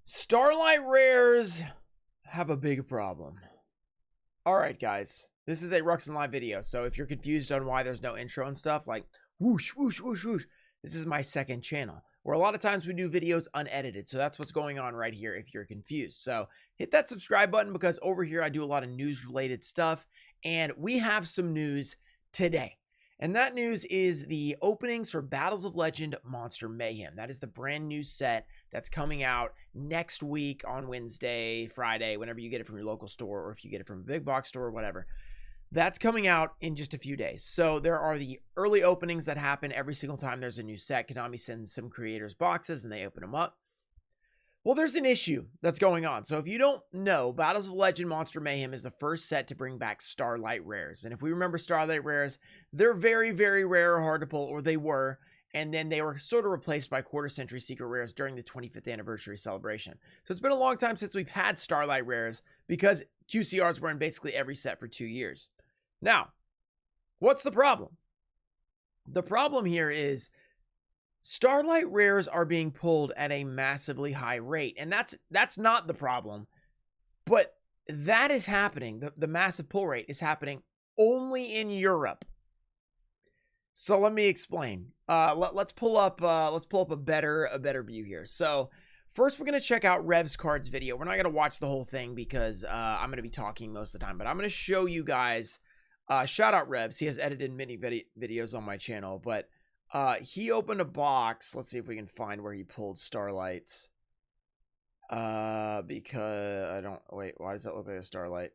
Starlight rares have a big problem. Alright guys, this is a Ruxin Live video, so if you're confused on why there's no intro and stuff, like whoosh, whoosh, whoosh, whoosh, this is my second channel, where a lot of times we do videos unedited, so that's what's going on right here if you're confused. So hit that subscribe button, because over here I do a lot of news-related stuff, and we have some news today. And that news is the openings for Battles of Legend Monster Mayhem. That is the brand new set that's coming out next week on Wednesday, Friday, whenever you get it from your local store, or if you get it from a big box store or whatever. That's coming out in just a few days. So there are the early openings that happen every single time there's a new set. Konami sends some creators boxes and they open them up. Well, there's an issue that's going on. So if you don't know, Battles of Legend Monster Mayhem is the first set to bring back Starlight rares. And if we remember Starlight rares, they're very, very rare or hard to pull, or they were. And then they were sort of replaced by quarter century secret rares during the 25th anniversary celebration. So it's been a long time since we've had Starlight rares, because QCRs were in basically every set for 2 years. Now, what's the problem? The problem here is Starlight rares are being pulled at a massively high rate, and that's not the problem, but that is happening. The massive pull rate is happening only in Europe. So let me explain. Let's pull up a better view here. So first, we're gonna check out Rev's cards video. We're not gonna watch the whole thing because I'm gonna be talking most of the time, but I'm gonna show you guys. Shout out Revs. He has edited many videos on my channel, but he opened a box. Let's see if we can find where he pulled Starlights. Because I don't wait. Why does that look like a Starlight?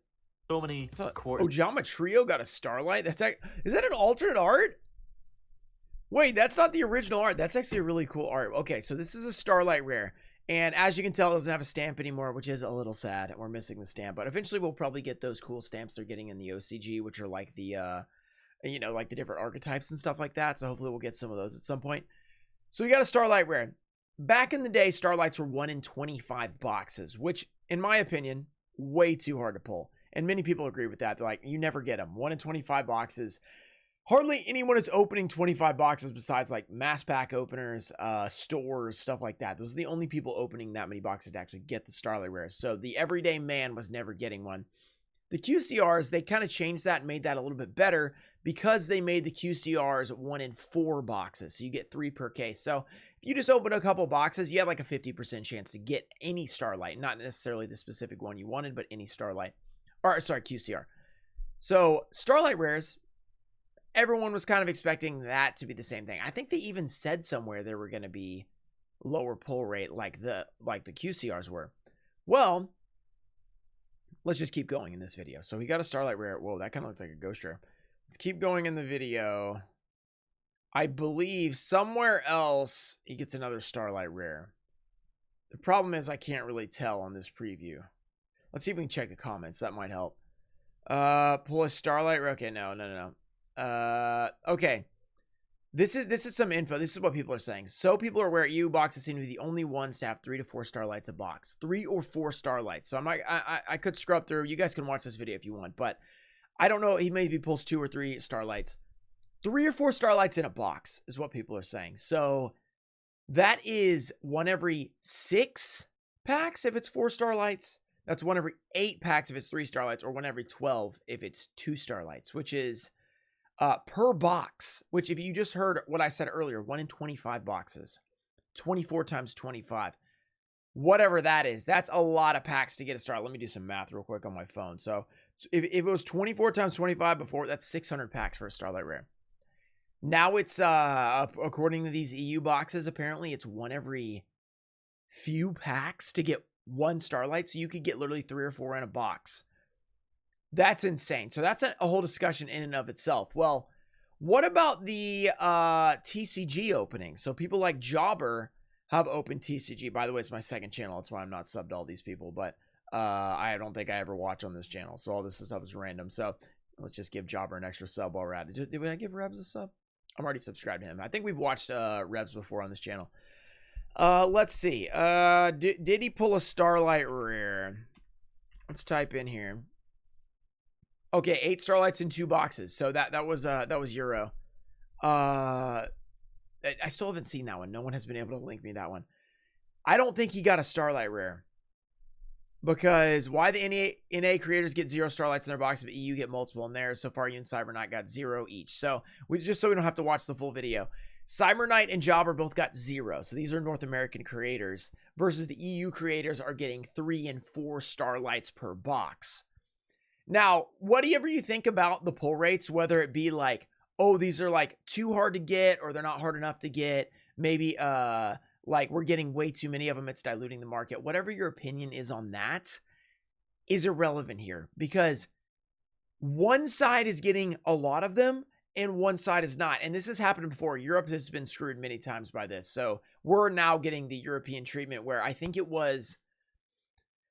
So many Oh, Jama Trio got a Starlight. Is that an alternate art? Wait, that's not the original art. That's actually a really cool art. Okay, so this is a Starlight rare. And as you can tell, it doesn't have a stamp anymore, which is a little sad. We're missing the stamp. But eventually we'll probably get those cool stamps they're getting in the OCG, which are like the, you know, like the different archetypes and stuff like that. So hopefully we'll get some of those at some point. So we got a Starlight rare. Back in the day, Starlights were 1 in 25 boxes, which, in my opinion, way too hard to pull. And many people agree with that. They're like, you never get them. 1 in 25 boxes. Hardly anyone is opening 25 boxes besides like mass pack openers, stores, stuff like that. Those are the only people opening that many boxes to actually get the Starlight rares. So the everyday man was never getting one. The QCRs, they kind of changed that and made that a little bit better, because they made the QCRs 1 in 4 boxes. So you get 3 per case. So if you just open a couple boxes, you have like a 50% chance to get any Starlight. Not necessarily the specific one you wanted, but any Starlight. Or, sorry, QCR. So Starlight rares, everyone was kind of expecting that to be the same thing. I think they even said somewhere there were going to be lower pull rate like the QCRs were. Well, let's just keep going in this video. So we got a Starlight rare. Whoa, that kind of looks like a ghost rare. Let's keep going in the video. I believe somewhere else he gets another Starlight rare. The problem is I can't really tell on this preview. Let's see if we can check the comments. That might help. Pull a Starlight rare. Okay, no. Okay. This is some info. This is what people are saying. So people are aware EU boxes seem to be the only ones to have 3 to 4 Starlights a box. 3 or 4 Starlights. So I'm like, I could scrub through. You guys can watch this video if you want, but I don't know. He maybe pulls 2 or 3 Starlights. 3 or 4 Starlights in a box is what people are saying. So that is 1 every 6 packs if it's 4 Starlights. That's 1 every 8 packs if it's 3 Starlights, or 1 every 12 if it's 2 Starlights, which is per box, which if you just heard what I said earlier, 1 in 25 boxes, 24 times 25, whatever that is, that's a lot of packs to get a start. Let me do some math real quick on my phone. So if it was 24 times 25 before, that's 600 packs for a Starlight rare. Now it's, according to these EU boxes, apparently it's 1 every few packs to get 1 Starlight. So you could get literally 3 or 4 in a box. That's insane. So that's a whole discussion in and of itself. Well, what about the TCG opening? So people like Jobber have opened TCG. By the way, it's my second channel. That's why I'm not subbed to all these people. But I don't think I ever watch on this channel. So all this stuff is random. So let's just give Jobber an extra sub while we're at it. Did I give Rebs a sub? I'm already subscribed to him. I think we've watched Rebs before on this channel. Let's see. Did he pull a Starlight rare? Let's type in here. Okay, 8 Starlights in 2 boxes. So that was Euro. I still haven't seen that one. No one has been able to link me that one. I don't think he got a Starlight rare. Because why the NA creators get 0 Starlights in their box, but EU get multiple in theirs. So far, you and Cyber Knight got 0 each. So we don't have to watch the full video. Cyber Knight and Jobber both got 0. So these are North American creators versus the EU creators are getting 3 and 4 Starlights per box. Now, whatever you think about the pull rates, whether it be like, oh, these are like too hard to get or they're not hard enough to get, maybe like we're getting way too many of them, it's diluting the market. Whatever your opinion is on that is irrelevant here because one side is getting a lot of them and one side is not. And this has happened before. Europe has been screwed many times by this. So we're now getting the European treatment where I think it was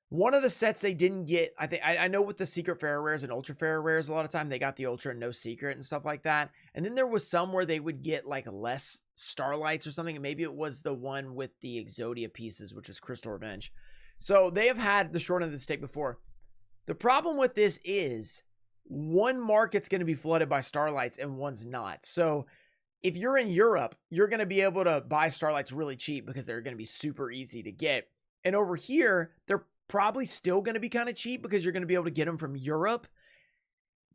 one of the sets they didn't get. I know with the secret fairy rares and ultra fairy rares, a lot of time they got the ultra and no secret and stuff like that. And then there was some where they would get like less Starlights or something. And maybe it was the one with the Exodia pieces, which is Crystal Revenge. So they have had the short end of the stick before. The problem with this is one market's going to be flooded by Starlights and one's not. So if you're in Europe, you're going to be able to buy Starlights really cheap because they're going to be super easy to get. And over here, they're probably still going to be kind of cheap because you're going to be able to get them from Europe,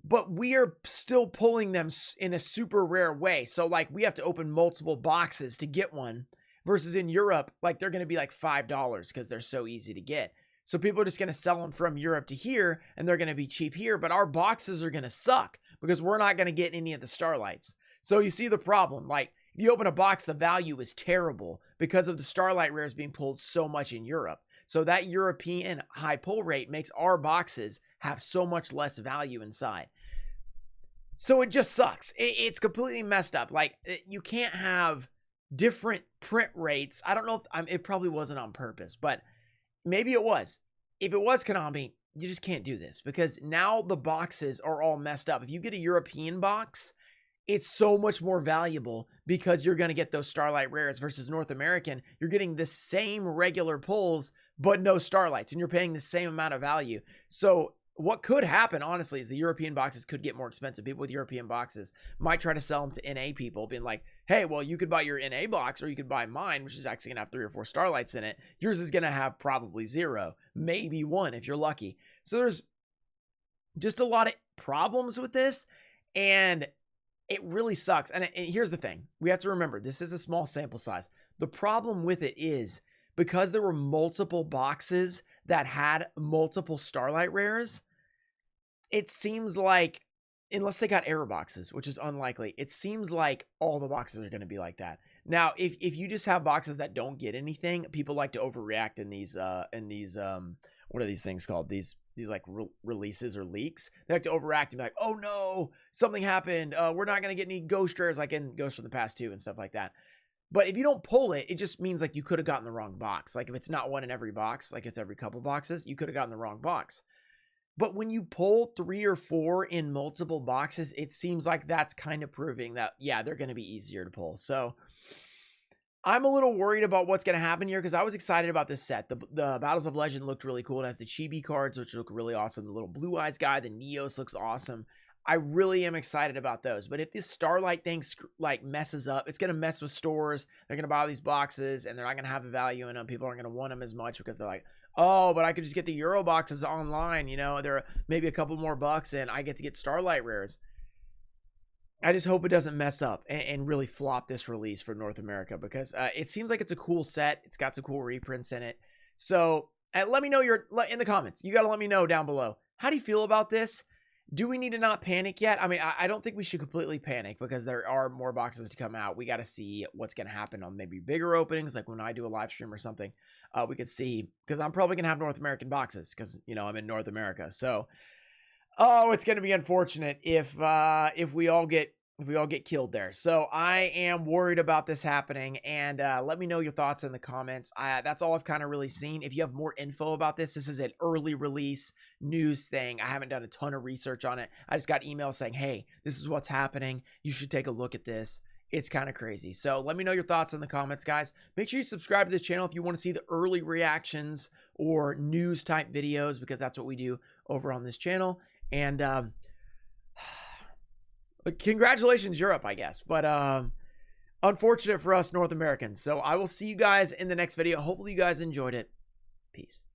but we are still pulling them in a super rare way. So like we have to open multiple boxes to get one versus in Europe, like they're going to be like $5 because they're so easy to get. So people are just going to sell them from Europe to here and they're going to be cheap here, but our boxes are going to suck because we're not going to get any of the Starlights. So you see the problem, like if you open a box, the value is terrible because of the Starlight rares being pulled so much in Europe. So that European high pull rate makes our boxes have so much less value inside. So it just sucks. It's completely messed up. Like you can't have different print rates. I don't know if it probably wasn't on purpose, but maybe it was. If it was Konami, you just can't do this because now the boxes are all messed up. If you get a European box, it's so much more valuable because you're going to get those Starlight rares versus North American. You're getting the same regular pulls, but no Starlights, and you're paying the same amount of value. So what could happen, honestly, is the European boxes could get more expensive. People with European boxes might try to sell them to NA people, being like, hey, well, you could buy your NA box or you could buy mine, which is actually going to have 3 or 4 Starlights in it. Yours is going to have probably 0, maybe 1 if you're lucky. So there's just a lot of problems with this, and it really sucks. And here's the thing. We have to remember, this is a small sample size. The problem with it is because there were multiple boxes that had multiple Starlight rares, it seems like, unless they got error boxes, which is unlikely, it seems like all the boxes are going to be like that. Now, if you just have boxes that don't get anything, people like to overreact in these what are these things called? These like releases or leaks. They like to overact and be like, oh no, something happened. We're not going to get any ghost rares like in Ghost from the Past 2 and stuff like that. But if you don't pull it, it just means like you could have gotten the wrong box. Like if it's not one in every box, like it's every couple boxes, you could have gotten the wrong box. But when you pull 3 or 4 in multiple boxes, it seems like that's kind of proving that, yeah, they're going to be easier to pull. So I'm a little worried about what's going to happen here because I was excited about this set. The Battles of Legend looked really cool. It has the Chibi cards, which look really awesome. The little Blue Eyes guy, the Neos looks awesome. I really am excited about those. But if this Starlight thing like messes up, it's going to mess with stores. They're going to buy all these boxes and they're not going to have the value in them. People aren't going to want them as much because they're like, oh, but I could just get the Euro boxes online. You know, they're maybe a couple more bucks and I get to get Starlight rares. I just hope it doesn't mess up and really flop this release for North America because it seems like it's a cool set. It's got some cool reprints in it. So let me know in the comments. You got to let me know down below. How do you feel about this? Do we need to not panic yet? I mean, I don't think we should completely panic because there are more boxes to come out. We got to see what's going to happen on maybe bigger openings, like when I do a live stream or something. We could see, because I'm probably going to have North American boxes because, you know, I'm in North America. So, oh, it's going to be unfortunate if we all get killed there. So I am worried about this happening, and let me know your thoughts in the comments. That's all I've kind of really seen. If you have more info about this is an early release news thing. I haven't done a ton of research on it. I just got emails saying, hey, this is what's happening. You should take a look at this. It's kind of crazy. So let me know your thoughts in the comments, guys. Make sure you subscribe to this channel if you want to see the early reactions or news type videos, because that's what we do over on this channel. And congratulations, Europe, I guess. But unfortunate for us North Americans. So I will see you guys in the next video. Hopefully you guys enjoyed it. Peace.